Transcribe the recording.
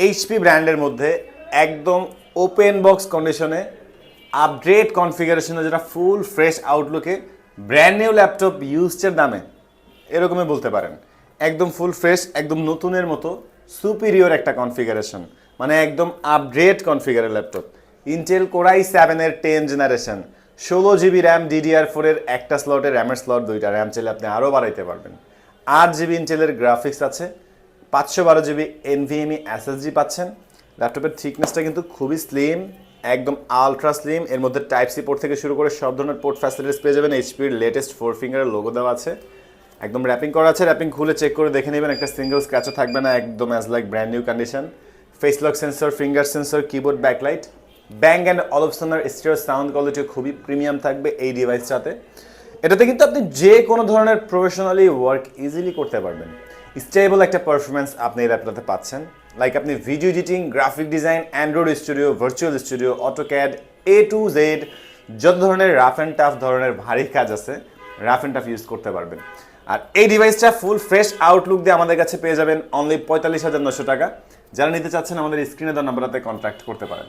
HP ব্র্যান্ডের মধ্যে একদম ওপেন বক্স কন্ডিশনে আপডেট কনফিগারেশনে যেটা ফুল ফ্রেশ আউটলুকে ব্র্যান্ড নিউ ল্যাপটপ ইউজডের দামে এরকমই বলতে পারেন। একদম ফুল ফ্রেশ, একদম নতুনের মতো সুপিরিয়র একটা কনফিগারেশন, মানে একদম আপডেট কনফিগারের ল্যাপটপ। ইন্টেল কোরাই 7-এর 10 জেনারেশন, 16 জিবি র্যাম, DDR4-এর একটা স্লটে, র্যামের স্লট দুইটা, র্যাম চাইলে আপনি আরও বাড়াইতে পারবেন। 8 জিবি ইন্টেলের গ্রাফিক্স আছে, 512 জিবি NVMe SSD পাচ্ছেন। ল্যাপটপের থিকনেসটা কিন্তু খুবই স্লিম, একদম আলট্রা স্লিম। এর মধ্যে টাইপ সি পোর্ট থেকে শুরু করে সব ধরনের পোর্ট ফ্যাসিলিটিস পেয়ে যাবেন। এইচপির লেটেস্ট 4 ফিঙ্গারের লোগো দেওয়া আছে, একদম র্যাপিং করা আছে। র্যাপিং খুলে চেক করে দেখে নেবেন, একটা সিঙ্গেল স্ক্র্যাচও থাকবে না, একদম as like brand new condition. Face lock sensor, finger sensor, keyboard backlight, Bang and অলপসনের স্টিরিও সাউন্ড কোয়ালিটি খুবই প্রিমিয়াম থাকবে এই ডিভাইসটাতে। এটাতে কিন্তু আপনি যে কোনো ধরনের প্রফেশনালি ওয়ার্ক ইজিলি করতে পারবেন। স্টেবল একটা পারফরমেন্স আপনি এই ল্যাপটপে পাচ্ছেন, লাইক আপনি video editing, graphic design, Android studio, virtual studio, AutoCAD, A to Z যত ধরনের রাফ অ্যান্ড টাফ ধরনের ভারী কাজ আছে, রাফ অ্যান্ড টাফ ইউজ করতে পারবেন। আর এই ডিভাইসটা ফুল ফ্রেশ আউটলুক দিয়ে আমাদের কাছে পেয়ে যাবেন অনলি 45,900 টাকা। যারা নিতে চাচ্ছেন আমাদের স্ক্রিনে দেওয়া নাম্বারটাতে কন্ট্যাক্ট করতে পারেন।